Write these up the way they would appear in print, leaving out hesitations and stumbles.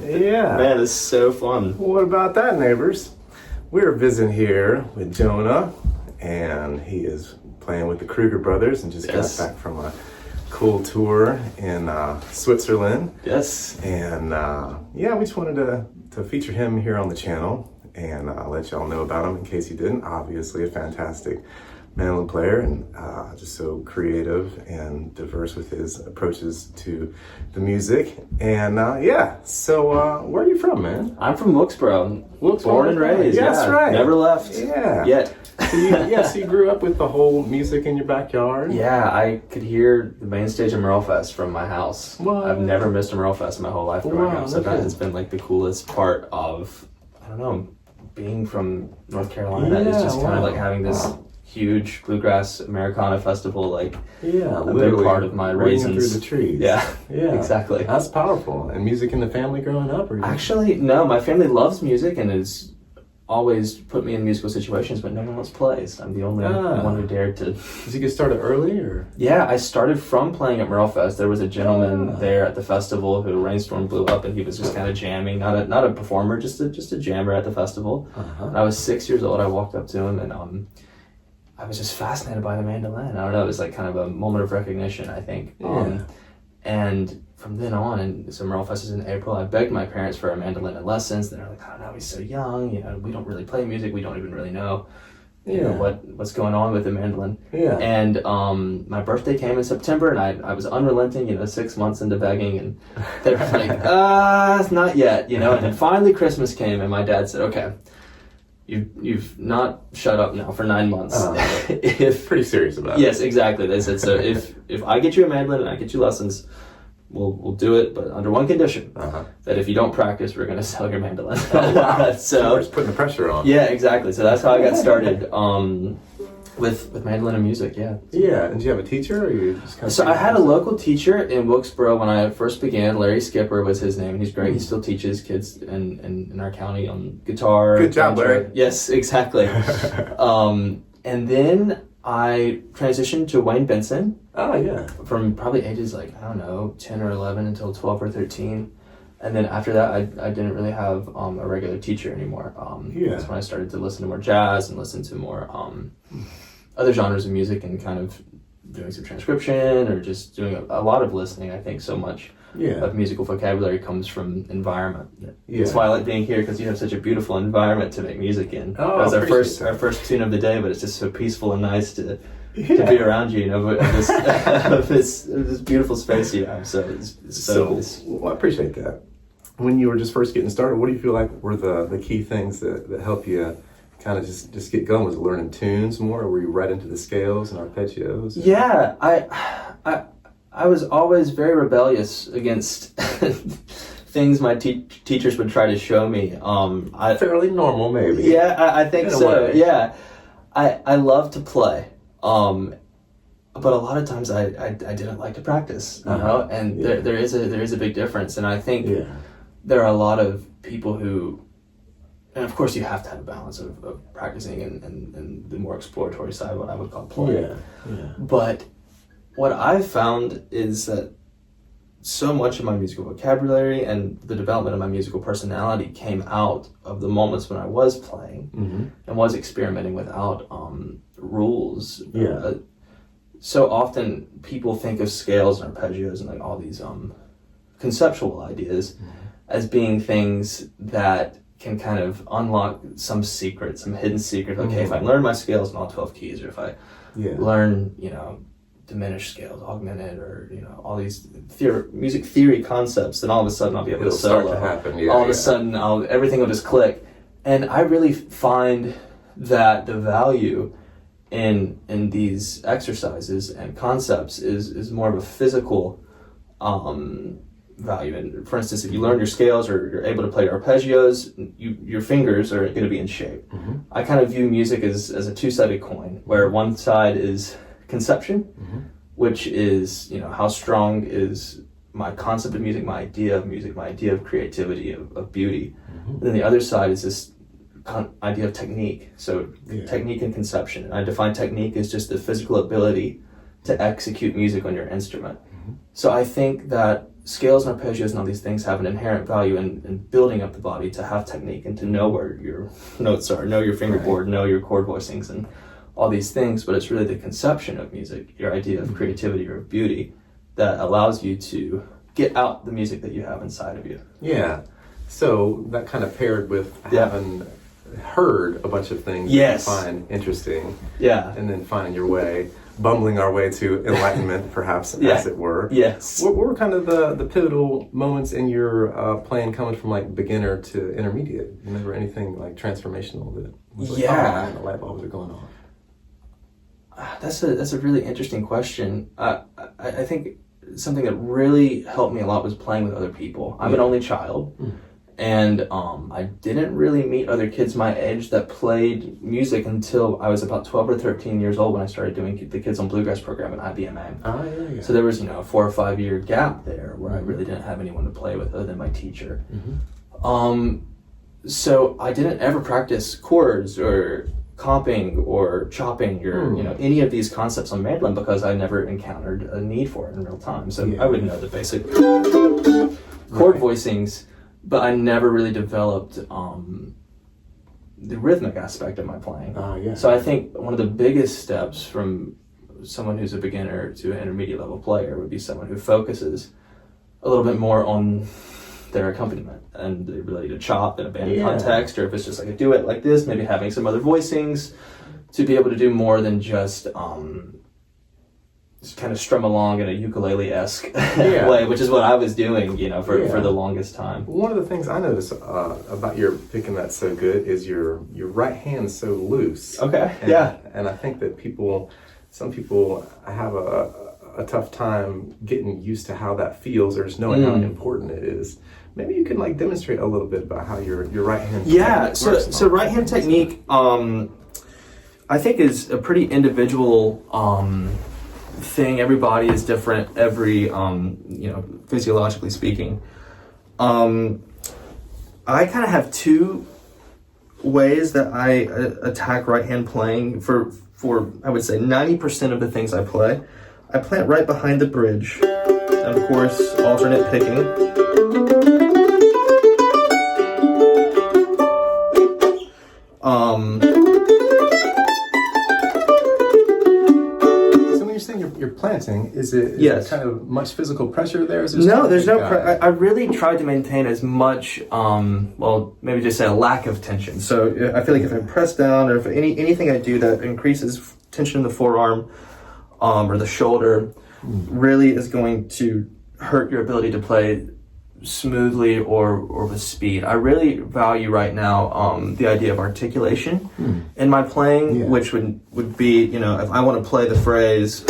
Yeah. Man, this is so fun. What about that, neighbors? We're visiting here with Jonah, and he is playing with the Kruger Brothers and just got back from a cool tour in Switzerland. Yes. And yeah, we just wanted to feature him here on the channel and let y'all know about him in case you didn't. Obviously a fantastic mandolin player and just so creative and diverse with his approaches to the music. And yeah, so where are you from, man? I'm from Wilkesboro. Born and raised. Yeah, that's right. Never left. Yeah. Yet. So you grew up with the whole music in your backyard? Yeah, I could hear the main stage of Merle Fest from my house. What? I've never missed a Merle Fest in my whole life growing up, so okay. that has been like the coolest part of, I don't know, being from North Carolina. It's just kind of like having this huge Bluegrass Americana festival, like a big part of my raisins. Through the trees. Yeah, exactly. That's powerful. And music in the family growing up? Or Actually, no, my family loves music and has always put me in musical situations, but no one else plays. I'm the only one who dared to. Did you get started early, or? Yeah, I started from playing at Merle Fest. There was a gentleman there at the festival who a rainstorm blew up, and he was just kind of jamming, not a performer, just a jammer at the festival. And I was 6 years old. I walked up to him, and I was just fascinated by the mandolin. I don't know, it was like kind of a moment of recognition, I think. And from then on, and so Merle Fest is in April, I begged my parents for a mandolin lessons. They're like, oh no, he's so young, we don't really play music, we don't even really know, you know what's going on with the mandolin. And my birthday came in September, and I was unrelenting, 6 months into begging, and they were like, not yet, and then finally Christmas came, and my dad said, okay, You've not shut up now for 9 months. If pretty serious about it. Yes, exactly. They said, so if I get you a mandolin and I get you lessons, we'll do it, but under one condition, that if you don't practice, we're going to sell your mandolin. So we're just putting the pressure on. Yeah, exactly. So that's how I got started with mandolin and music. Yeah. Yeah. And did you have a teacher, or you just kind of? So I had a local teacher in Wilkesboro when I first began. Larry Skipper was his name. He's great. He still teaches kids in our county on guitar. Good job, Larry. Yes, exactly. And then I transitioned to Wayne Benson. Oh yeah. From probably ages 10 or 11 until 12 or 13. And then after that, I didn't really have a regular teacher anymore. That's when I started to listen to more jazz and listen to more other genres of music, and kind of doing some transcription or just doing a lot of listening. I think so much of musical vocabulary comes from environment. That's why I like being here, because you have such a beautiful environment to make music in. That was our first tune of the day, but it's just so peaceful and nice to be around you, this beautiful space you have. So it's so nice. Well, I appreciate that. When you were just first getting started, what do you feel like were the key things that help you kind of just get going? Was it learning tunes more, or were you right into the scales and arpeggios? Yeah, I was always very rebellious against things my teachers would try to show me. Fairly normal, maybe. Yeah, I think so. Yeah, I love to play, but a lot of times I didn't like to practice. And there is a big difference, and I think there are a lot of people who. And of course, you have to have a balance of practicing and the more exploratory side, what I would call playing. But what I've found is that so much of my musical vocabulary and the development of my musical personality came out of the moments when I was playing and was experimenting without rules. So often people think of scales and arpeggios and all these conceptual ideas as being things that can kind of unlock some secret, some hidden secret. Okay, if I learn my scales in all 12 keys, or if I learn, diminished scales, augmented, or all these music theory concepts, then all of a sudden I'll be able to solo. Start to happen. All of a sudden, everything will just click. And I really find that the value in these exercises and concepts is more of a physical value. And for instance, if you learn your scales or you're able to play arpeggios, your fingers are going to be in shape. I kind of view music as a two-sided coin, where one side is conception, which is how strong is my concept of music, my idea of music, my idea of creativity, of beauty. And then the other side is this idea of technique. So technique and conception. And I define technique as just the physical ability to execute music on your instrument. So I think that scales and arpeggios and all these things have an inherent value in building up the body, to have technique and to know where your notes are, know your fingerboard, know your chord voicings and all these things. But it's really the conception of music, your idea of creativity or of beauty, that allows you to get out the music that you have inside of you. Yeah. So that kind of paired with having heard a bunch of things that you find interesting. Yeah. And then finding your way, bumbling our way to enlightenment, perhaps, as it were. Yes. What were kind of the pivotal moments in your playing, coming from like beginner to intermediate? You remember anything like transformational that was like, oh man, the light bulbs are going off? That's a really interesting question. I think something that really helped me a lot was playing with other people. I'm an only child. And I didn't really meet other kids my age that played music until I was about 12 or 13 years old, when I started doing the Kids on Bluegrass program at IBMA. Oh, yeah. So there was, a 4 or 5 year gap there where I really didn't have anyone to play with other than my teacher. So I didn't ever practice chords or comping or chopping or any of these concepts on mandolin, because I never encountered a need for it in real time. So I would know the basic chord voicings, but I never really developed the rhythmic aspect of my playing. So I think one of the biggest steps from someone who's a beginner to an intermediate level player would be someone who focuses a little bit more on their accompaniment and the ability to chop in a band context, or if it's just like a duet like this, maybe having some other voicings to be able to do more than just kind of strum along in a ukulele-esque way, which is what I was doing, for the longest time. One of the things I noticed about your picking that's so good is your right hand's so loose. Okay. And I think that some people have a tough time getting used to how that feels, or just knowing how important it is. Maybe you can like demonstrate a little bit about how your right hand. So right hand technique, I think is a pretty individual thing. Every body is different. Every physiologically speaking, I kind of have two ways that I attack right hand playing. For I would say 90% of the things I play it right behind the bridge, and of course alternate picking. So when you're saying you're planting, is it kind of much physical pressure there? No, there's no I really tried to maintain as much, maybe just say a lack of tension. So I feel like if I press down, or if anything I do that increases tension in the forearm or the shoulder, really is going to hurt your ability to play smoothly or with speed. I really value right now the idea of articulation in my playing, which would be, if I want to play the phrase,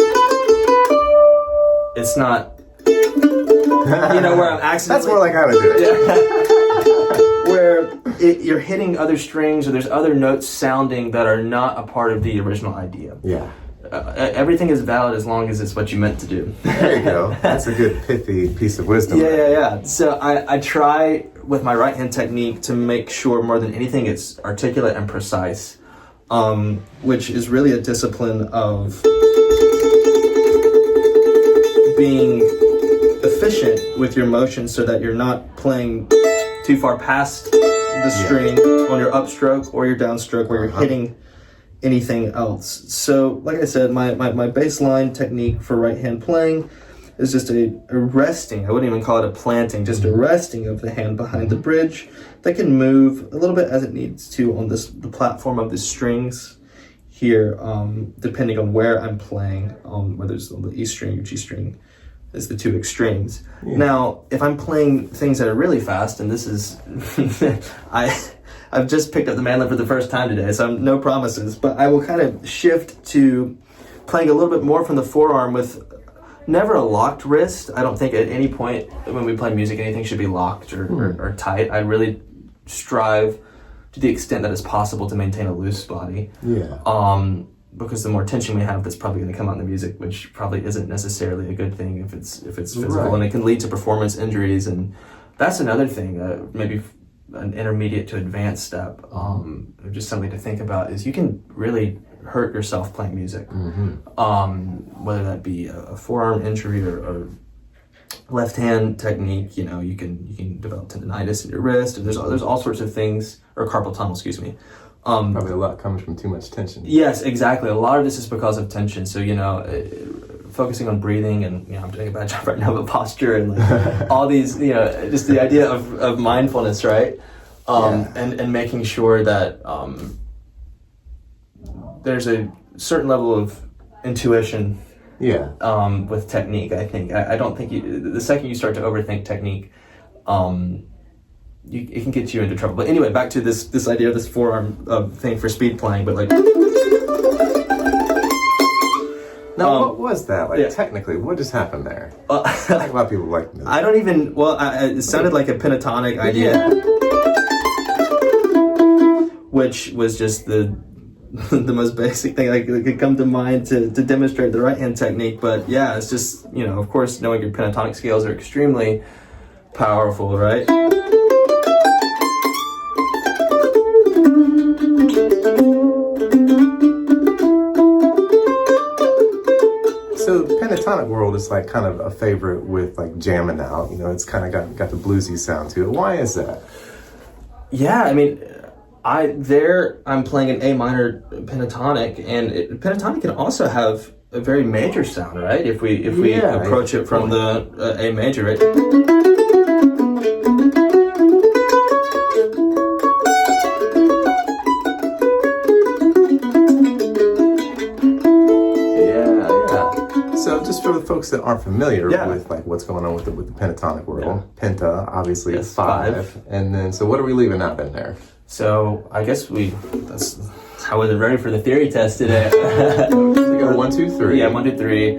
it's not, where I'm accidentally... That's more like how to do it. Where you're hitting other strings, or there's other notes sounding that are not a part of the original idea. Yeah. Everything is valid as long as it's what you meant to do. There you go. That's a good pithy piece of wisdom. Yeah. So I try with my right hand technique to make sure more than anything it's articulate and precise, which is really a discipline of being efficient with your motion, so that you're not playing too far past the string on your upstroke or your downstroke where you're hitting anything else. So like I said, my baseline technique for right hand playing is just a resting, I wouldn't even call it a planting, just a resting of the hand behind the bridge that can move a little bit as it needs to on the platform of the strings here, depending on where I'm playing, whether it's on the E string or G string is the two extremes. Now, if I'm playing things that are really fast, and this is I've just picked up the mandolin for the first time today, so no promises, but I will kind of shift to playing a little bit more from the forearm with never a locked wrist. I don't think at any point when we play music anything should be locked or tight. I really strive to the extent that it's possible to maintain a loose body. Because the more tension we have, that's probably going to come out in the music, which probably isn't necessarily a good thing if it's physical, and it can lead to performance injuries. And that's another thing, maybe an intermediate to advanced step, just something to think about, is you can really hurt yourself playing music, whether that be a forearm injury or left hand technique, you know, you can develop tendonitis in your wrist, and there's all sorts of things, or carpal tunnel, excuse me. Probably a lot comes from too much tension. Yes, exactly. A lot of this is because of tension. So, you know, focusing on breathing, and, you know, I'm doing a bad job right now, but posture and like all these, you know, just the idea of mindfulness, right? And making sure that there's a certain level of intuition with technique, I think. I don't think the second you start to overthink technique, it can get you into trouble. But anyway, back to this idea of this forearm thing for speed playing, but like... Now, what was that? Like, technically, what just happened there? I think a lot of people like this. I don't even... Well, it sounded like a pentatonic idea. Which was just the most basic thing that could come to mind to demonstrate the right hand technique. But yeah, it's just, you know, of course, knowing your pentatonic scales are extremely powerful, right? So the pentatonic world is like kind of a favorite with like jamming out. You know, it's kind of got the bluesy sound to it. Why is that? Yeah, I mean, I'm playing an A minor pentatonic, and pentatonic can also have a very major sound, right? If we approach it from the A major, right? So just for the folks that aren't familiar with like what's going on with the pentatonic world, penta obviously is 5, and then so what are we leaving out in there? So I guess I wasn't ready for the theory test today. We go 1, 2, 3. Yeah, 1, 2, 3,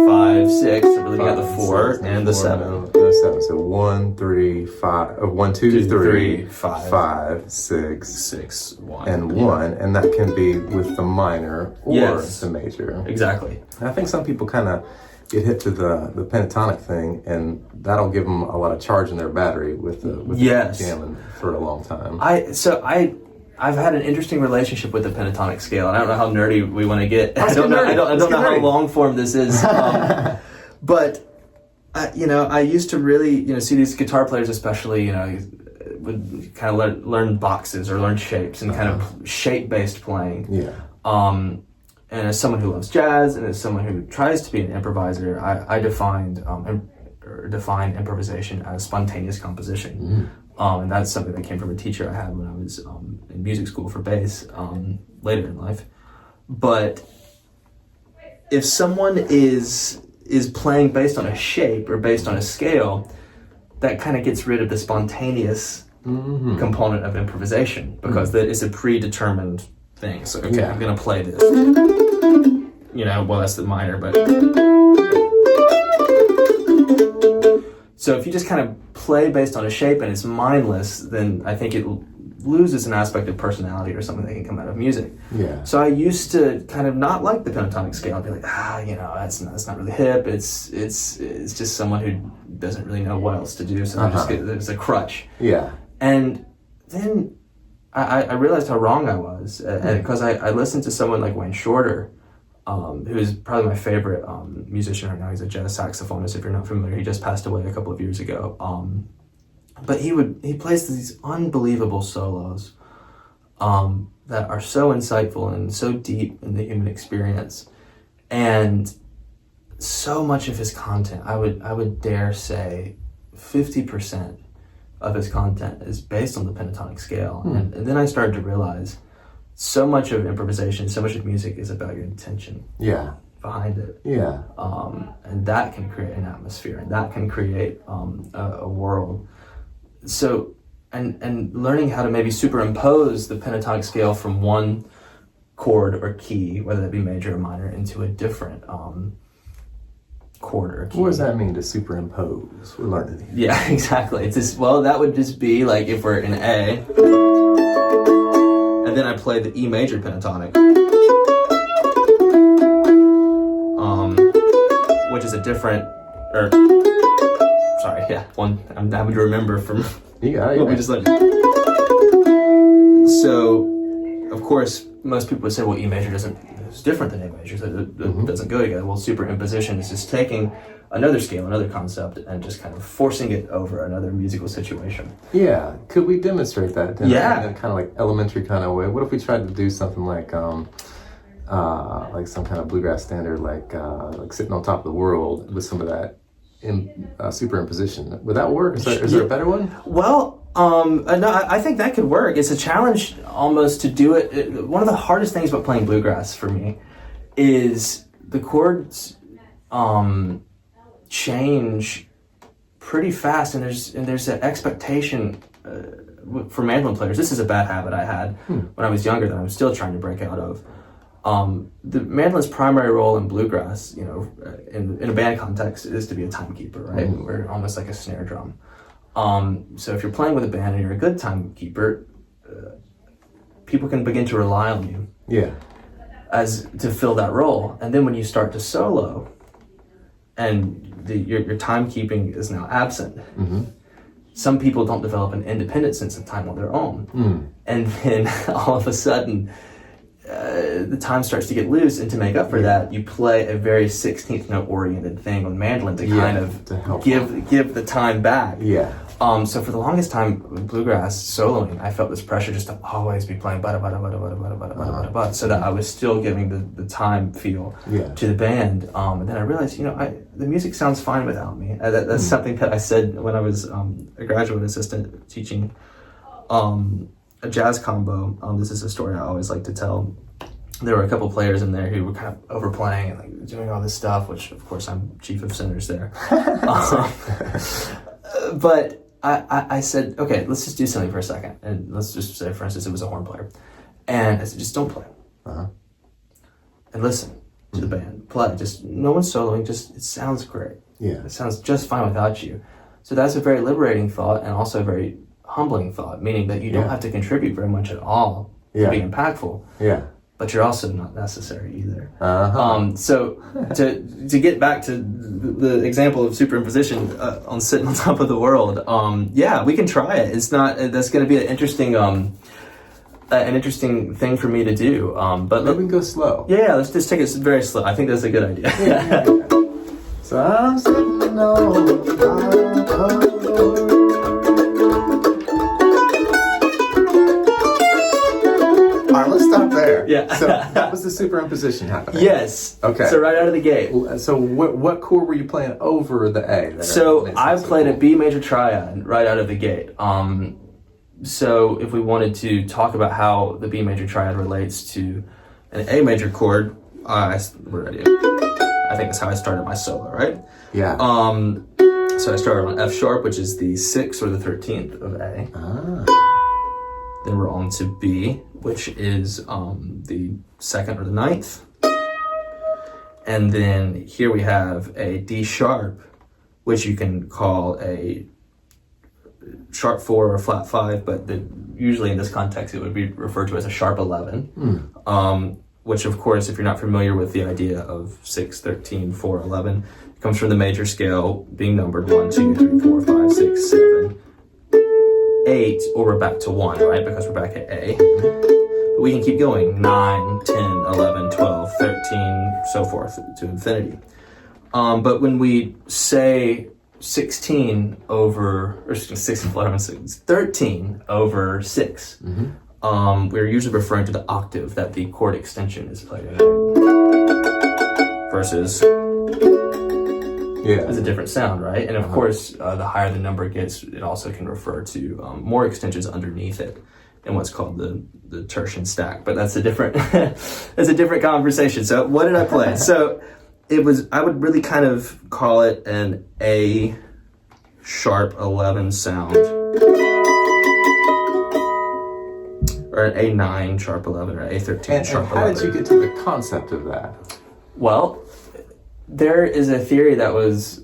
5, 6. So we're leaving out the 4 and the 7. The 7. So 1, 3, 5. 1, 2, 3, 5, 6, 6, 1, and 1, and that can be with the minor or the major. Exactly. And I think some people kind of get hit to the pentatonic thing, and that'll give them a lot of charge in their battery with jamming for a long time. I've had an interesting relationship with the pentatonic scale, and I don't know how nerdy we want to get. I don't know how long form this is, but you know, I used to really see these guitar players, especially, you know, would kind of learn boxes or learn shapes and kind of shape-based playing. Yeah. And as someone who loves jazz, and as someone who tries to be an improviser, I define improvisation as spontaneous composition. And that's something that came from a teacher I had when I was in music school for bass later in life. But if someone is playing based on a shape or based on a scale, that kind of gets rid of the spontaneous component of improvisation, because that is a predetermined thing. So okay, I'm gonna play this. You know, well, that's the minor, but so if you just kind of play based on a shape and it's mindless, then I think it loses an aspect of personality or something that can come out of music. Yeah. So I used to kind of not like the pentatonic scale and be like, you know, that's not really hip. It's just someone who doesn't really know what else to do, so it's a crutch. Yeah. And then I realized how wrong I was, because I listened to someone like Wayne Shorter, who is probably my favorite musician right now. He's a jazz saxophonist, if you're not familiar. He just passed away a couple of years ago. But he plays these unbelievable solos that are so insightful and so deep in the human experience. And so much of his content, I would dare say 50% of his content is based on the pentatonic scale. And then I started to realize so much of improvisation, so much of music is about your intention behind it. Yeah. And that can create an atmosphere, and that can create a world. So, and learning how to maybe superimpose the pentatonic scale from one chord or key, whether that be major or minor, into a different chord or key. What does that mean, to superimpose? We're learning. Yeah, exactly. It's just, well, that would just be like if we're in A, and then I play the E major pentatonic, which is a different, I'm having to remember from what we just learned. So, of course, most people would say, well, E major doesn't is different than A major, so it doesn't go together. Well, superimposition is just taking another scale, another concept, and just kind of forcing it over another musical situation. Yeah, could we demonstrate that in Yeah. a kind of like elementary kind of way? What if we tried to do something like some kind of bluegrass standard, like Sitting on Top of the World with some of that superimposition? Would that work? Is there a better one? Well, no, I think that could work. It's a challenge almost to do it. One of the hardest things about playing bluegrass for me is the chords change pretty fast, and there's an expectation for mandolin players. This is a bad habit I had when I was younger that I'm still trying to break out of. The mandolin's primary role in bluegrass, in a band context, is to be a timekeeper, right? We're almost like a snare drum. So if you're playing with a band and you're a good timekeeper, people can begin to rely on you. Yeah. As to fill that role. And then when you start to solo, and your timekeeping is now absent, some people don't develop an independent sense of time on their own. And then all of a sudden, the time starts to get loose, and to make up for that, you play a very 16th note oriented thing on mandolin to kind of give the time back. Yeah. So for the longest time with bluegrass soloing, I felt this pressure just to always be playing bada bada bada bada bada bada bada bada bada, so that I was still giving the time feel to the band. And then I realized, the music sounds fine without me. That's something that I said when I was a graduate assistant teaching a jazz combo. This is a story I always like to tell. There were a couple players in there who were kind of overplaying and like doing all this stuff, which of course I'm chief of sinners there. But I said, okay, let's just do something for a second. And let's just say, for instance, it was a horn player. And I said, just don't play. And listen to the band. Play. Just, no one's soloing, just, it sounds great. Yeah. It sounds just fine without you. So that's a very liberating thought, and also a very humbling thought, meaning that you don't have to contribute very much at all to be impactful. Yeah. But you're also not necessary either. So to get back to the example of superimposition on Sitting on Top of the World, we can try it. It's not, that's going to be an interesting thing for me to do. But maybe we can go slow. Yeah, let's just take it very slow. I think that's a good idea. Yeah. So I'm sitting on the top of the world. All right, let's stop there. Yeah. So that was the superimposition happening. Yes. Okay. So right out of the gate. So what chord were you playing over the A? So I played a B major triad right out of the gate. So if we wanted to talk about how the B major triad relates to an A major chord, we're ready. I think that's how I started my solo, right? Yeah. So I started on F sharp, which is the 6th or the 13th of A. Then we're on to B, which is the 2nd or the 9th. And then here we have a D sharp, which you can call a sharp 4 or a flat 5, but usually in this context it would be referred to as a sharp 11. Which of course, if you're not familiar with the idea of 6, 13, 4, 11, it comes from the major scale being numbered 1, 2, 3, 4, 5, 6, 7, 8, or we're back to 1, right? Because we're back at A. But we can keep going, 9, 10, 11, 12, 13, so forth to infinity. But when we say 16 over, or 16, 11, 13 over 6, we're usually referring to the octave that the chord extension is played in. Versus is a different sound, right? And of course, the higher the number gets, it also can refer to more extensions underneath it in what's called the tertian stack. But that's a different that's a different conversation. So what did I play? So I would really kind of call it an A sharp 11 sound. Or an A9 sharp 11 or A13 sharp 11. How did you get to the concept of that? Well, there is a theory that was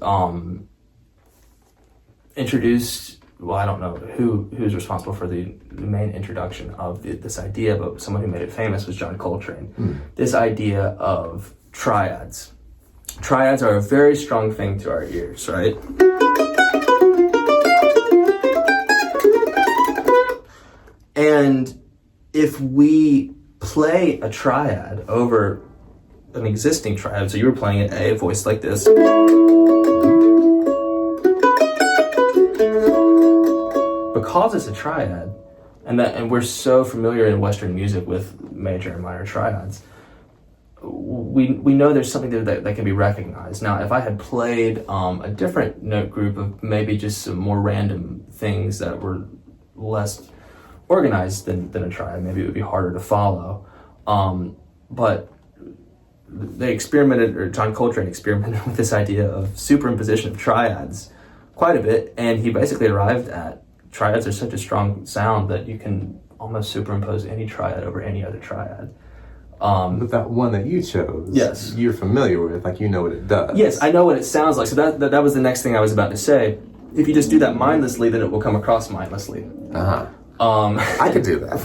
introduced. Well, I don't know who's responsible for the main introduction of this idea, but someone who made it famous was John Coltrane. This idea of triads. Triads are a very strong thing to our ears, right? And if we play a triad over an existing triad. So you were playing an A voice like this. Because it's a triad, and we're so familiar in Western music with major and minor triads, we know there's something there that can be recognized. Now, if I had played a different note group of maybe just some more random things that were less organized than a triad, maybe it would be harder to follow. But they experimented, or John Coltrane experimented with this idea of superimposition of triads quite a bit, and he basically arrived at triads are such a strong sound that you can almost superimpose any triad over any other triad. But that one that you chose, yes, you're familiar with, like you know what it does. Yes, I know what it sounds like. So that was the next thing I was about to say. If you just do that mindlessly, then it will come across mindlessly. I could do that.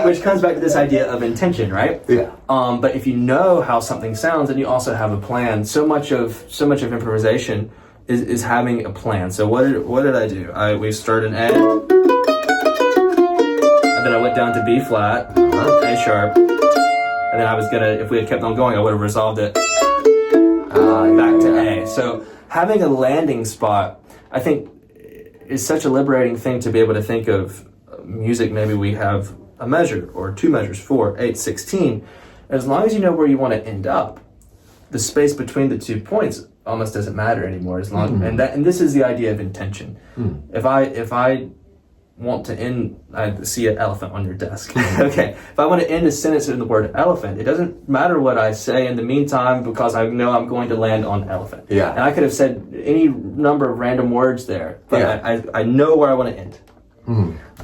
which comes back to this idea of intention, right? Yeah. But if you know how something sounds, and you also have a plan. So much of improvisation is having a plan. So what did I do? We started A, and then I went down to B flat, A sharp, and then I was gonna, if we had kept on going, I would have resolved it back to A. So having a landing spot, I think, is such a liberating thing to be able to think of music. Maybe we have a measure or two measures, 4, 8, 16. As long as you know where you want to end up, the space between the 2 points almost doesn't matter anymore. As long and this is the idea of intention. If I want to end, I see an elephant on your desk. Okay, if I want to end a sentence in the word elephant, it doesn't matter what I say in the meantime, because I know I'm going to land on elephant. Yeah. And I could have said any number of random words there, but I know where I want to end.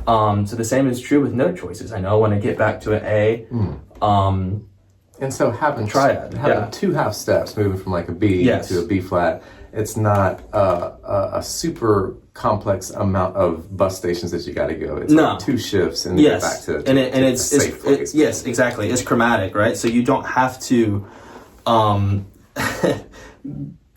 So the same is true with note choices. I know I want to get back to an A. And so having triad, having 2 half steps, moving from like a B to a B flat, it's not a super complex amount of bus stations that you got to go. It's like 2 shifts and get back to it's safe place. Yes, exactly. It's chromatic, right? So you don't have to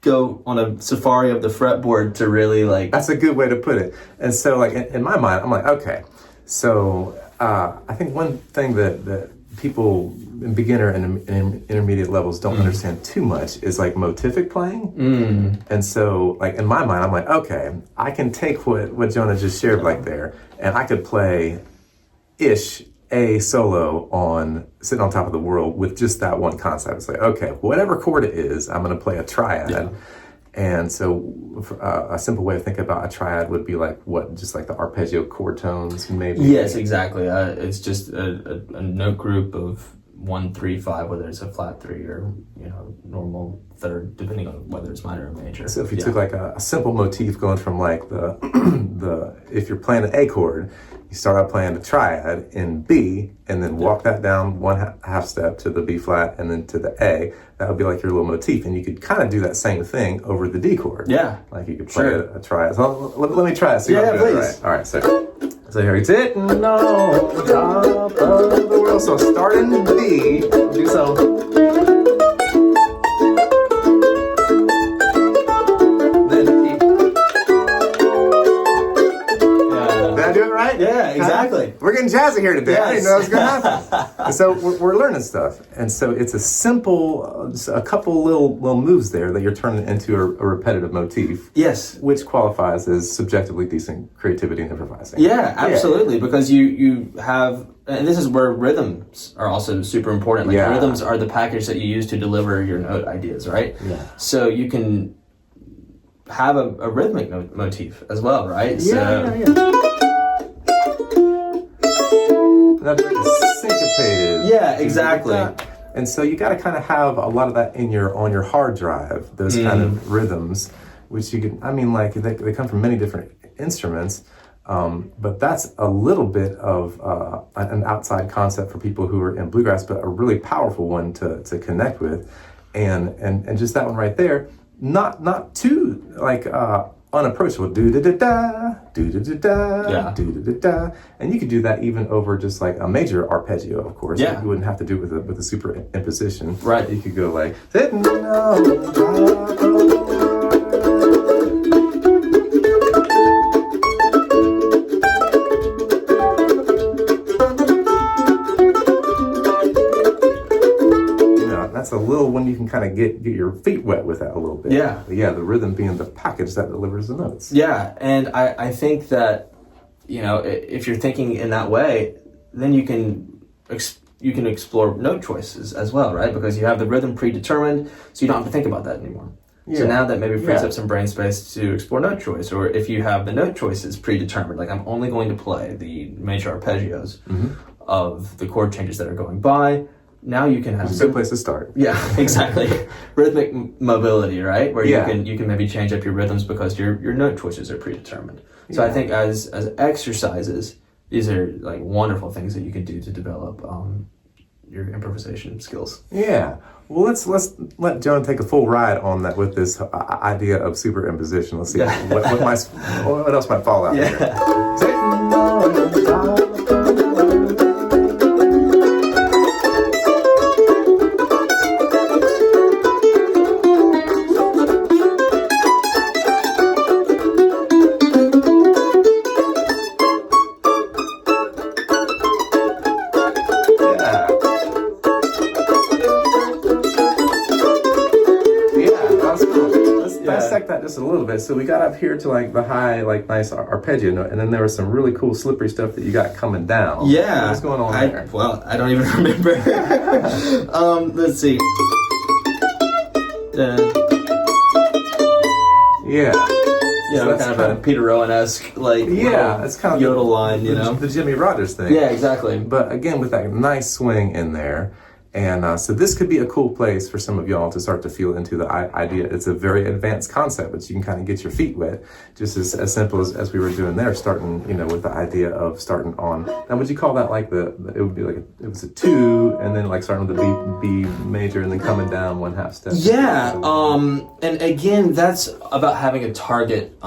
go on a safari of the fretboard to really like. That's a good way to put it. And so like in my mind, I'm like, okay, so I think one thing that people in beginner and intermediate levels don't understand too much is like motivic playing. And so like in my mind, I'm like, okay, I can take what Jonah just shared like there, and I could play ish A solo on Sitting on Top of the World with just that one concept. It's like, okay, whatever chord it is, I'm going to play a triad. Yeah. And so a simple way to think about a triad would be like just like the arpeggio chord tones, maybe? Yes, exactly. It's just a note group of 1, 3, 5, whether it's a flat 3 or normal third, depending on whether it's minor or major. So if you took like a simple motif going from like the if you're playing an A chord, you start out playing the triad in B, and then walk that down 1 half step to the B flat and then to the A. That would be like your little motif, and you could kind of do that same thing over the D chord. Yeah, like you could play a triad. So let me try it. See yeah, please. Right. All right, so here it's sitting on top of the world. So start in B, do so. Yeah, exactly. We're getting jazzy here today. Yes. I didn't know it was going to happen. So we're learning stuff. And so it's a simple, a couple little moves there that you're turning into a repetitive motif. Yes. Which qualifies as subjectively decent creativity and improvising. Yeah, absolutely. Because you have, and this is where rhythms are also super important. Like rhythms are the package that you use to deliver your note ideas, right? Yeah. So you can have a rhythmic motif as well, right? Yeah. That's syncopated. Yeah, exactly. And so you got to kind of have a lot of that on your hard drive, those kind of rhythms, which you can, I mean, like they come from many different instruments, but that's a little bit of an outside concept for people who are in bluegrass, but a really powerful one to connect with. And just that one right there, not too like unapproachable, do-da-da-da, do-da-da-da, do-da-da-da. And you could do that even over just like a major arpeggio, of course. Yeah. You wouldn't have to do it with a superimposition. Right. You could go like, sitting on top of the that's a little one you can kind of get your feet wet with that a little bit. Yeah. But yeah, the rhythm being the package that delivers the notes. Yeah, and I think that, if you're thinking in that way, then you can explore note choices as well, right? Because you have the rhythm predetermined, so you don't have to think about that anymore. Yeah. So now that maybe frees up some brain space to explore note choice, or if you have the note choices predetermined, like I'm only going to play the major arpeggios of the chord changes that are going by. Now you can have a good place to start. Yeah, exactly. Rhythmic mobility, right? Where you can maybe change up your rhythms because your note choices are predetermined. So I think as exercises, these are like wonderful things that you can do to develop your improvisation skills. Yeah. Well, let's let Jonah take a full ride on that with this idea of superimposition. Let's see what else might fall out here. Dissect that just a little bit. So we got up here to like the high, like nice arpeggio note, and then there was some really cool slippery stuff that you got coming down. Yeah. What's going on there? Well, I don't even remember. Let's see. Yeah. So kind of a Peter Rowan-esque, like, it's kind of yodel line, the Jimmy Rogers thing. Yeah, exactly. But again, with that nice swing in there. And so this could be a cool place for some of y'all to start to feel into the idea. It's a very advanced concept, but you can kind of get your feet wet, just as simple as we were doing there, starting, with the idea of starting on. Now, would you call that like it would be like it was a 2, and then like starting with the B major, and then coming down 1/2 step. Yeah. And again, that's about having a target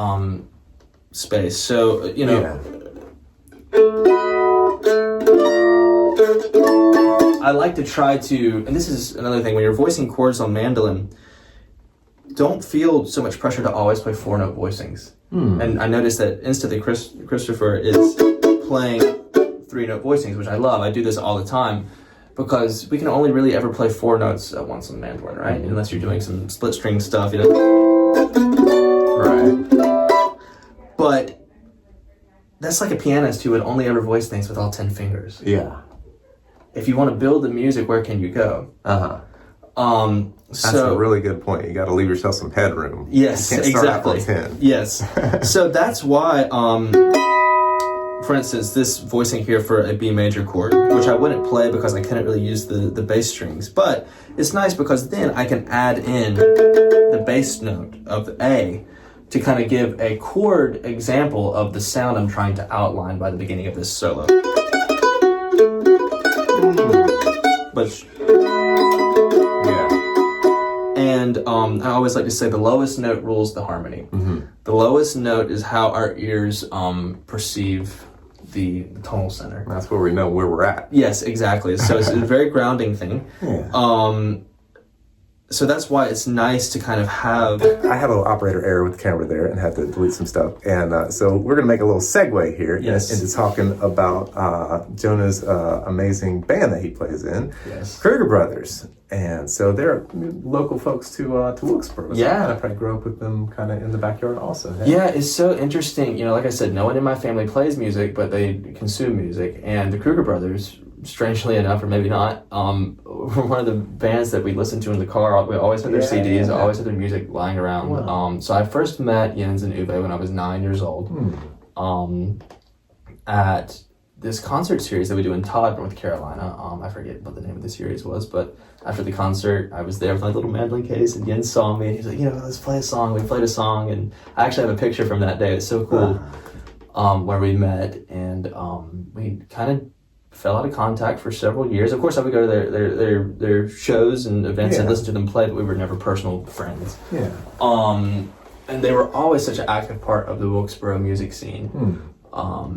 space. So I like to try to, and this is another thing, when you're voicing chords on mandolin, don't feel so much pressure to always play 4-note voicings. And I noticed that instantly Christopher is playing 3-note voicings, which I love. I do this all the time because we can only really ever play 4 notes at once on the mandolin, right? Unless you're doing some split string stuff, Right. But that's like a pianist who would only ever voice things with all 10 fingers. Yeah. If you want to build the music, where can you go? That's a really good point. You got to leave yourself some headroom. Yes, you can't exactly. Start out from 10. Yes. So that's why, for instance, this voicing here for a B major chord, which I wouldn't play because I couldn't really use the bass strings, but it's nice because then I can add in the bass note of the A to kind of give a chord example of the sound I'm trying to outline by the beginning of this solo. And I always like to say the lowest note rules the harmony. The lowest note is how our ears perceive the tonal center. That's where we know where we're at. Yes, exactly. So it's a very grounding thing. So that's why it's nice to kind of have... I had a little operator error with the camera there and had to delete some stuff. And so we're going to make a little segue here into talking about Jonah's amazing band that he plays in, Kruger Brothers. And so they're local folks to Wilkesboro. So I probably grew up with them kind of in the backyard also. Yeah, it's so interesting. Like I said, no one in my family plays music, but they consume music. And the Kruger Brothers, strangely enough, or maybe not, were one of the bands that we listened to in the car. We always had their CDs, always had their music lying around. Wow. So I first met Jens and Uwe when I was 9 years old at this concert series that we do in Todd, North Carolina. I forget what the name of the series was, but after the concert, I was there with my little mandolin case, and Jens saw me, and he's like, let's play a song. We played a song, and I actually have a picture from that day. It's so cool, where we met, and we kind of fell out of contact for several years. Of course, I would go to their shows and events and listen to them play, but we were never personal friends. Yeah. And they were always such an active part of the Wilkesboro music scene.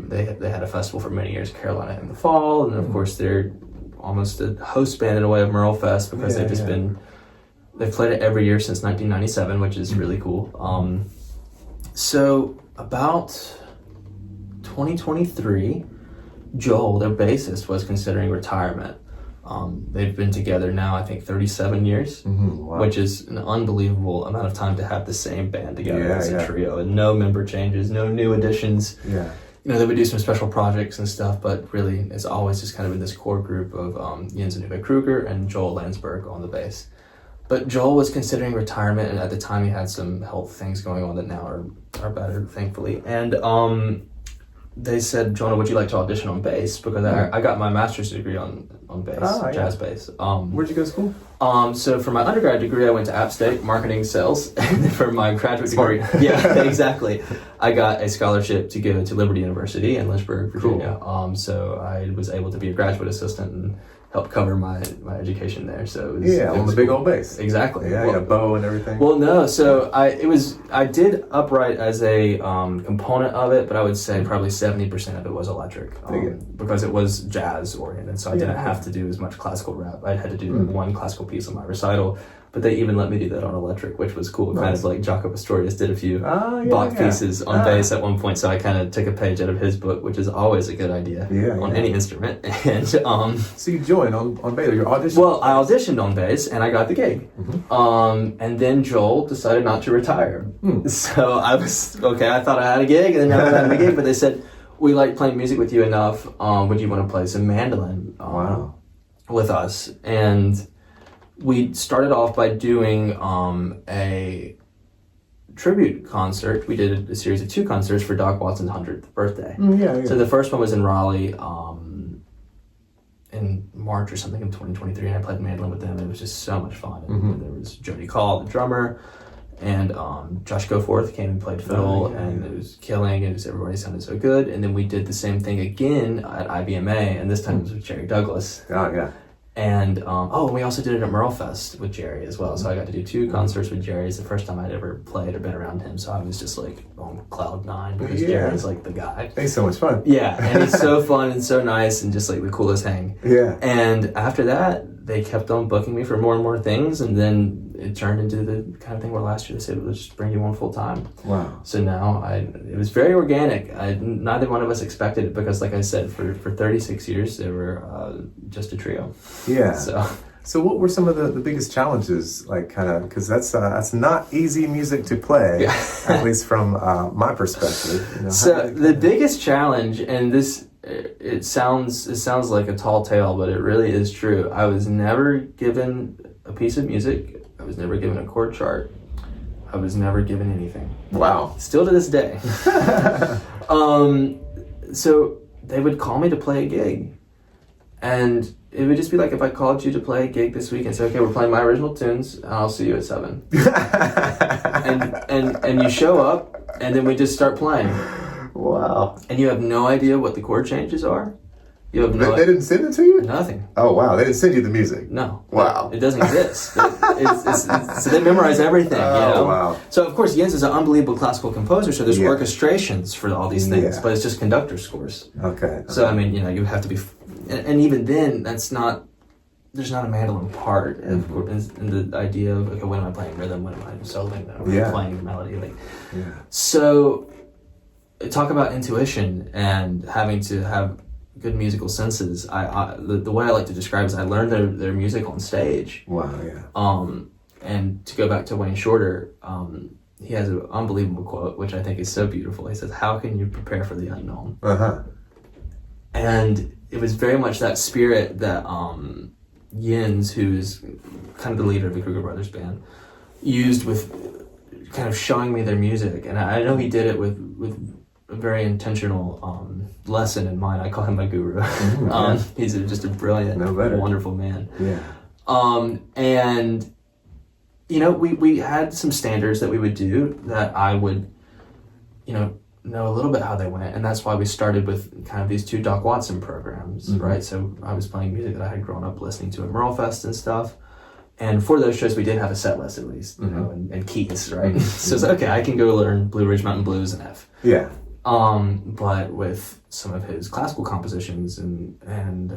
They had a festival for many years, Carolina in the fall, and of course they're almost a host band in a way of Merle Fest because they've just been, they've played it every year since 1997, which is really cool. So about 2023, Joel, their bassist, was considering retirement. They've been together now, I think, 37 years, Wow. which is an unbelievable amount of time to have the same band together Yeah, as a yeah. trio, and no member changes, no new additions. Yeah. You know, they would do some special projects and stuff, but really it's always just kind of in this core group of Jens and Uwe Kruger and Joel Landsberg on the bass. But Joel was considering retirement, and at the time he had some health things going on that now are better, thankfully. And they said, Jonah, would you like to audition on bass? Because I got my master's degree on bass, jazz bass. Where'd you go to school? So for my undergrad degree, I went to App State, marketing sales. And then for my graduate degree, yeah, exactly, I got a scholarship to go to Liberty University in Lynchburg, Virginia. Cool. So I was able to be a graduate assistant and help cover my education there. So it was, on the big old bass. Exactly. Yeah, well, bow and everything. Well, no. So I did upright as a component of it, but I would say probably 70% of it was electric because it was jazz oriented. So I didn't have to do as much classical rap. I had to do one classical piece on my recital, but they even let me do that on electric, which was cool. Nice. Kind of like Jaco Pastorius did a few Bach pieces on bass at one point. So I kind of took a page out of his book, which is always a good idea on any instrument. And so you joined on bass, your audition? Well, I auditioned on bass and I got the gig. And then Joel decided not to retire. So I was, I thought I had a gig, and then now I had a gig, but they said, we like playing music with you enough. Would you want to play some mandolin with us? And we started off by doing a tribute concert. We did a series of 2 concerts for Doc Watson's 100th birthday. So the first one was in Raleigh in March or something in 2023, and I played mandolin with them. It was just so much fun. And there was Jody Call, the drummer, and Josh Goforth came and played fiddle, and it was killing, and everybody sounded so good. And then we did the same thing again at IBMA, and this time it was with Jerry Douglas. And we also did it at Merlefest with Jerry as well. So I got to do 2 concerts with Jerry. It's the first time I'd ever played or been around him. So I was just like on cloud 9 because Jerry's like the guy. He's so much fun. Yeah, and he's so fun and so nice and just like the coolest hang. Yeah. And after that, they kept on booking me for more and more things, and then it turned into the kind of thing where last year they said, let's just bring you on full time. Wow. So now it was very organic. Neither one of us expected it because, like I said, for 36 years, they were just a trio. Yeah. So what were some of the biggest challenges, like kind of, because that's not easy music to play, at least from my perspective. You know, so the biggest challenge, and this, it sounds like a tall tale, but it really is true. I was never given a piece of music. I was never given a chord chart. I was never given anything. Wow. Still to this day. So they would call me to play a gig, and it would just be like if I called you to play a gig this week and say, okay, we're playing my original tunes, and I'll see you at 7. and you show up, and then we just start playing. Wow. And you have no idea what the chord changes are. You have no They didn't send it to you? Nothing. Oh, wow. They didn't send you the music? No. Wow. It doesn't exist. So they memorize everything, you know? Wow. So, of course, Jens is an unbelievable classical composer, so there's orchestrations for all these things, but it's just conductor scores. Okay. So, I mean, you have to be... And even then, there's not a mandolin part in the idea of, okay, when am I playing rhythm, when am I soloing, when am I playing melody? So, talk about intuition and having to have good musical senses. The way I like to describe it is I learned their music on stage. Wow, yeah. And to go back to Wayne Shorter, he has an unbelievable quote, which I think is so beautiful. He says, how can you prepare for the unknown? And it was very much that spirit that Jens, who's kind of the leader of the Kruger Brothers band, used with kind of showing me their music. And I know he did it with a very intentional lesson in mind. I call him my guru. He's just a brilliant, wonderful man. Yeah. And we had some standards that we would do that I would, know a little bit how they went, and that's why we started with kind of these 2 Doc Watson programs, right? So I was playing music that I had grown up listening to at Merlefest and stuff. And for those shows, we did have a set list at least, you know, and keys, right? So it's okay, I can go learn Blue Ridge Mountain Blues and F. Yeah. But with some of his classical compositions and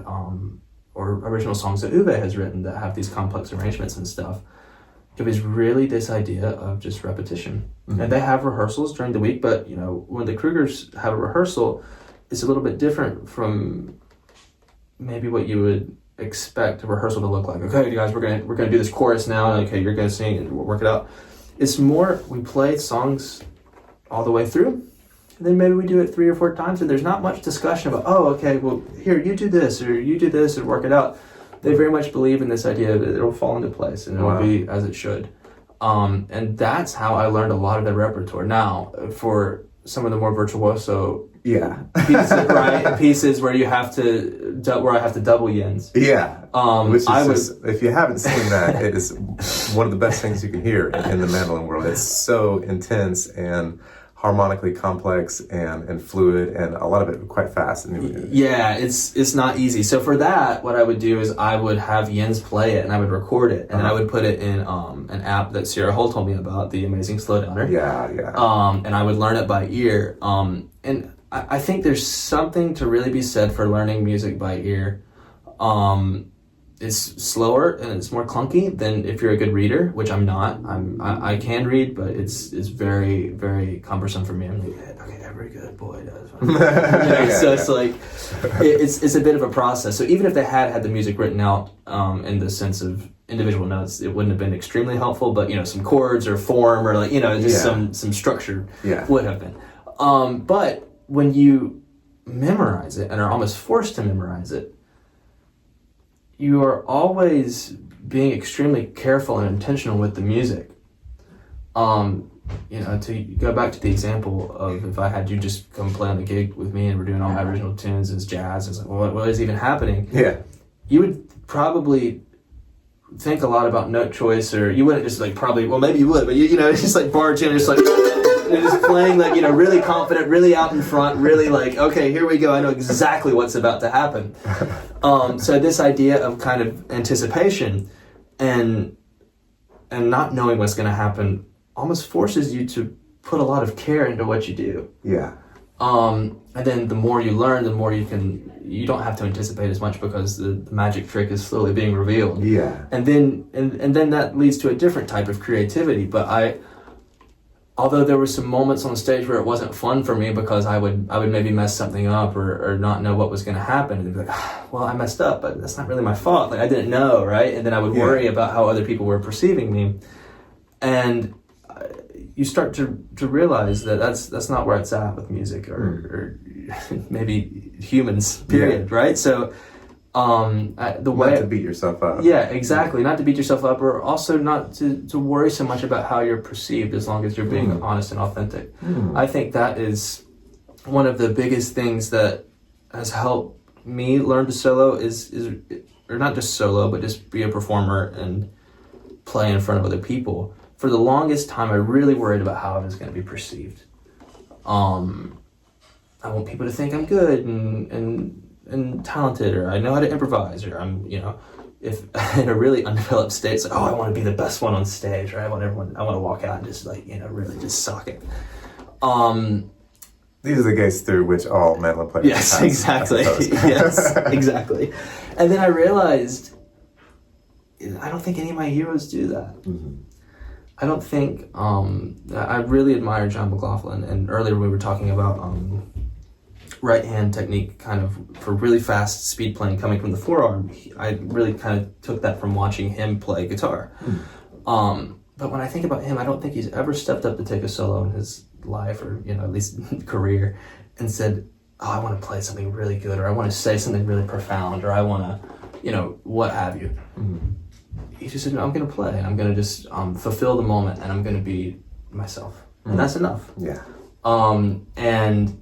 or original songs that Uwe has written that have these complex arrangements and stuff, it was really this idea of just repetition. And they have rehearsals during the week, but when the Krugers have a rehearsal, it's a little bit different from maybe what you would expect a rehearsal to look like. Okay, you guys, we're gonna do this chorus now. And okay, you're gonna sing and we'll work it out. It's more we play songs all the way through, and then maybe we do it 3 or 4 times, and there's not much discussion about, oh, okay, well, here, you do this, or you do this, and work it out. They very much believe in this idea that it'll fall into place, and it'll be as it should. And that's how I learned a lot of the repertoire. Now, for some of the more virtuoso pieces, right? Pieces where you have to, where I have to double yins. Yeah. Which is if you haven't seen that, it is one of the best things you can hear in the mandolin world. It's so intense and harmonically complex and fluid, and a lot of it quite fast. Yeah, it's not easy. So for that, what I would do is I would have Jens play it, and I would record it, and I would put it in an app that Sierra Hull told me about, the Amazing Slowdowner. Yeah. And I would learn it by ear. And I think there's something to really be said for learning music by ear. It's slower and it's more clunky than if you're a good reader, which I'm not. I can read, but it's very, very cumbersome for me. I'm like, okay, every good boy does. It's like it's a bit of a process. So even if they had the music written out in the sense of individual notes, it wouldn't have been extremely helpful. But some chords or form or just some structure would have been. But when you memorize it and are almost forced to memorize it, you are always being extremely careful and intentional with the music. To go back to the example of if I had you just come play on the gig with me and we're doing all my original tunes as jazz, it's like, well, what is even happening? Yeah. You would probably think a lot about note choice, or you wouldn't just maybe you would, but it's just like barge in, just like, you're just playing really confident, really out in front, really like, okay, here we go, I know exactly what's about to happen. So this idea of kind of anticipation and not knowing what's going to happen almost forces you to put a lot of care into what you do. Yeah. And then the more you learn, the more you don't have to anticipate as much because the magic trick is slowly being revealed. Yeah. And then that leads to a different type of creativity. But although there were some moments on the stage where it wasn't fun for me because I would maybe mess something up or not know what was going to happen, and they'd be like, well, I messed up, but that's not really my fault. Like, I didn't know, right? And then I would worry about how other people were perceiving me. And you start to realize that that's not where it's at with music or maybe humans, period, right? So the way not to beat yourself up. Yeah, exactly. Not to beat yourself up, or also not to worry so much about how you're perceived, as long as you're being honest and authentic. I think that is one of the biggest things that has helped me learn to solo is or not just solo, but just be a performer and play in front of other people. For the longest time, I really worried about how I was going to be perceived. I want people to think I'm good and talented, or I know how to improvise, or I'm, if in a really undeveloped state, it's like, oh, I want to be the best one on stage, or I want to walk out and just really just suck it. These are the gates through which all mandolin players Yes, exactly. Yes, exactly. And then I realized, I don't think any of my heroes do that. Mm-hmm. I don't think, I really admire John McLaughlin, and earlier we were talking about right hand technique kind of for really fast speed playing coming from the forearm. I really kind of took that from watching him play guitar. But when I think about him, I don't think he's ever stepped up to take a solo in his life, or at least career, and said, oh, I want to play something really good, or I want to say something really profound, or I want to, what have you. He just said, no, I'm going to play, and I'm going to just fulfill the moment, and I'm going to be myself. And that's enough. Yeah. And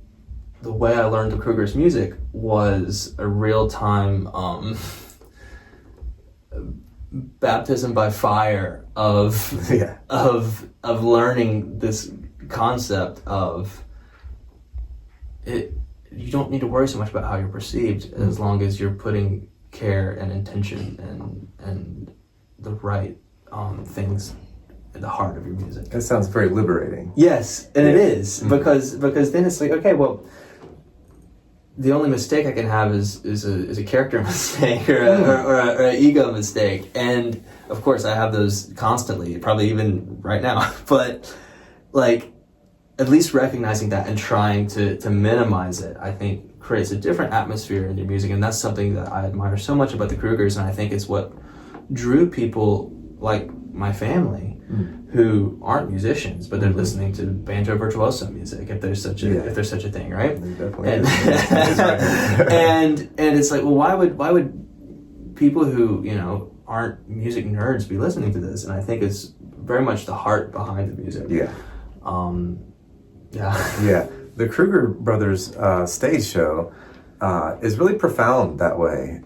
the way I learned the Kruger's music was a real-time baptism by fire of learning this concept of it. You don't need to worry so much about how you're perceived as long as you're putting care and intention and the right things at the heart of your music. That sounds very liberating. Yes, and it is, because then it's like, okay, well, the only mistake I can have is a character mistake or an ego mistake, and of course I have those constantly, probably even right now. But like, at least recognizing that and trying to minimize it, I think creates a different atmosphere in your music, and that's something that I admire so much about the Krugers, and I think it's what drew people like my family who aren't musicians, but they're listening to banjo virtuoso music, if there's such a thing, right? And, and it's like, well, why would people who, you know, aren't music nerds be listening to this? And I think it's very much the heart behind the music. Yeah. The Kruger Brothers stage show is really profound that way.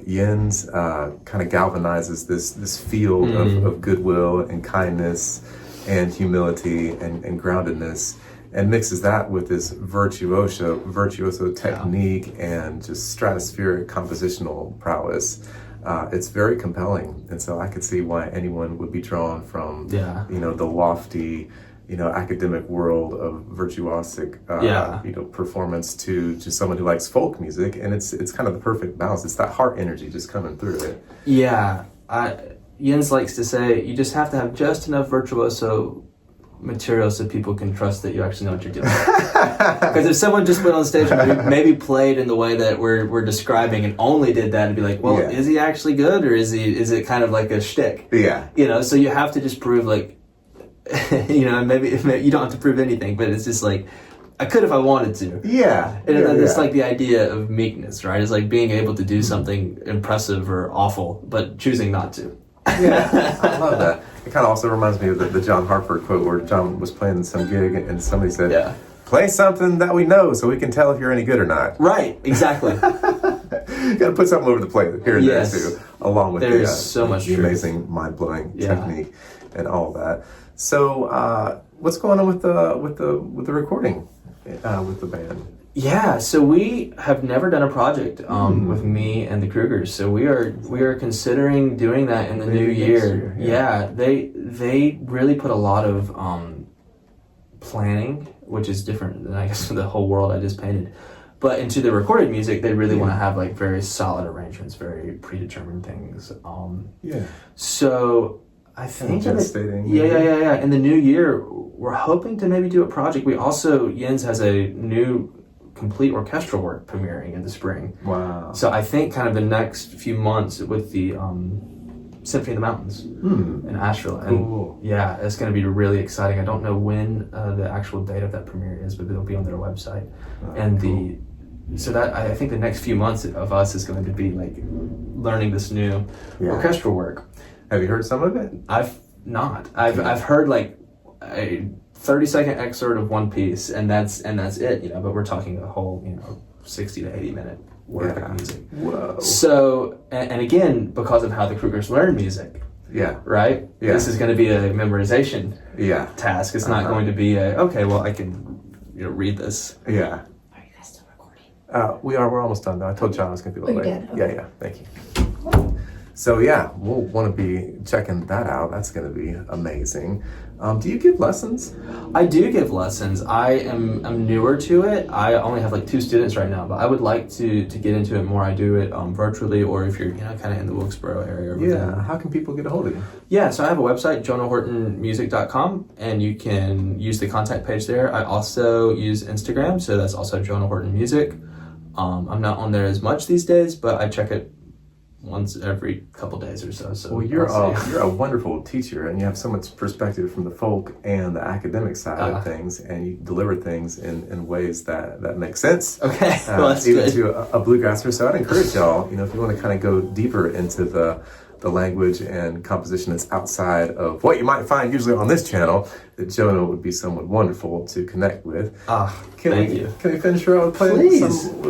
Jens kind of galvanizes this field of goodwill and kindness and humility and groundedness, and mixes that with this virtuoso technique and just stratospheric compositional prowess. It's very compelling, and so I could see why anyone would be drawn from you know, the lofty, you know, academic world of virtuosic, you know, performance to someone who likes folk music, and it's kind of the perfect balance. It's that heart energy just coming through it. Yeah, Jens likes to say you just have to have just enough virtuoso material so people can trust that you actually know what you're doing. Because if someone just went on stage and maybe played in the way that we're describing and only did that, it'd be like, well, is he actually good, or is it kind of like a shtick? Yeah, you know. So you have to just prove, like, you know, maybe you don't have to prove anything, but it's just like, I could if I wanted to. It's like the idea of meekness, right? It's like being able to do something impressive or awful, but choosing not to. I love that. It kind of also reminds me of the John Hartford quote, where John was playing some gig and somebody said, play something that we know so we can tell if you're any good or not. Right, exactly. You got to put something over the plate here and there too, along with the amazing, mind-blowing technique and all that. So, what's going on with the recording with the band? Yeah, so we have never done a project with me and the Krugers. So we are considering doing that in the new year. They really put a lot of planning, which is different than, I guess, the whole world I just painted. But into the recorded music, they really want to have like very solid arrangements, very predetermined things. So I think in the new year, we're hoping to maybe do a project. We also, Jens has a new complete orchestral work premiering in the spring. Wow. So I think kind of the next few months with the Symphony of the Mountains in Asheville. And it's going to be really exciting. I don't know when the actual date of that premiere is, but it'll be on their website. So that, I think the next few months of us is going to be like learning this new orchestral work. Have you heard some of it? I've not. I've heard like a 30-second excerpt of one piece, and that's it, you know, but we're talking a whole, you know, 60 to 80 minute work of music. Whoa. So, and again, because of how the Krugers learn music, right? This is going to be a memorization task. It's not going to be okay, well, I can, you know, read this. Are you guys still recording? We're almost done now. I told John I was going to be a little late. Okay. Yeah, thank you. So we'll want to be checking that out. That's going to be amazing. Do you give lessons? I do give lessons. I'm newer to it. I only have like 2 students right now, but I would like to get into it more. I do it virtually, or if you're, you know, kind of in the Wilkesboro area. How can people get a hold of you? Yeah, so I have a website, jonahhortonmusic.com, and you can use the contact page there. I also use Instagram, so that's also Jonah Horton Music. I'm not on there as much these days, but I check it once every couple days or so. So well, you're a wonderful teacher, and you have so much perspective from the folk and the academic side of things, and you deliver things in ways that make sense. Okay, well, that's even good. to a bluegrasser. So I'd encourage y'all, you know, if you want to kind of go deeper into the language and composition that's outside of what you might find usually on this channel, that Jonah would be someone wonderful to connect with. Thank you. Can we finish her out with playing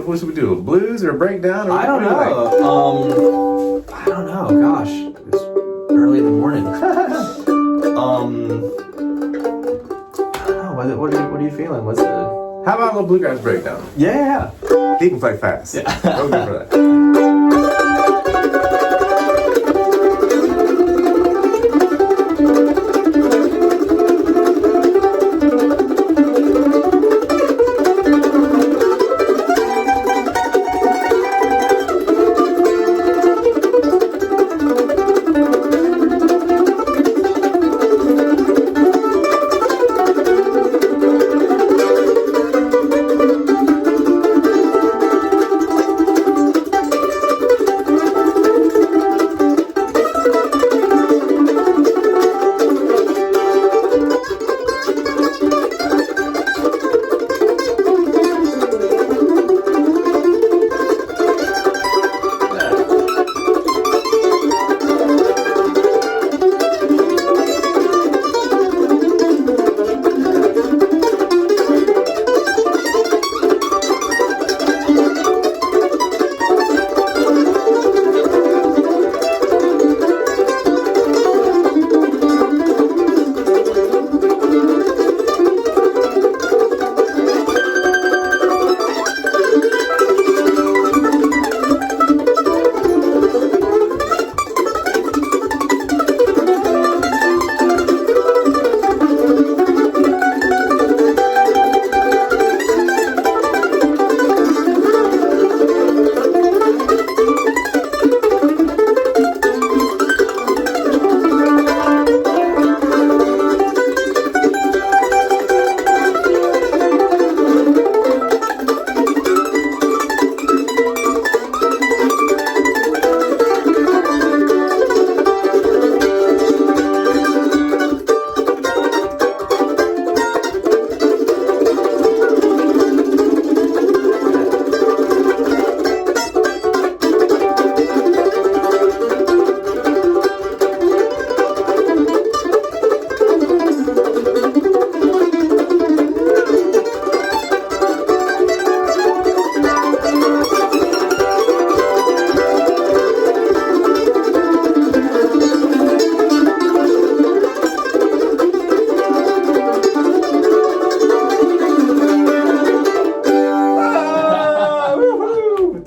what should we do? A blues or a breakdown? Or I don't know. I don't know. Gosh, it's early in the morning. I don't know. What are you feeling? What's the? How about a little bluegrass breakdown? Yeah. He can play fast. Yeah. Go good for that.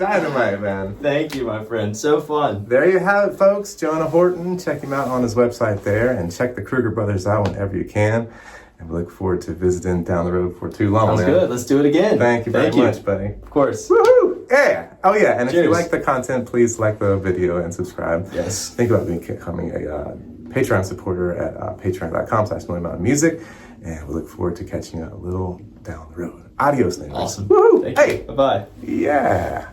dynamite, man. Thank you, my friend. So fun. There you have it, folks. Jonah Horton. Check him out on his website there, and check the Kruger Brothers out whenever you can. And we look forward to visiting down the road for too long. Sounds good. Let's do it again. Thank you very much, buddy. Of course. Woohoo! Yeah. Oh, yeah. And Cheers. if you like the content, please like the video and subscribe. Yes. Think about becoming a Patreon supporter at patreon.com/Million-Music. And we look forward to catching you a little down the road. Adios, neighbors. Awesome. Woohoo! Thank Hey. you. Bye-bye. Yeah.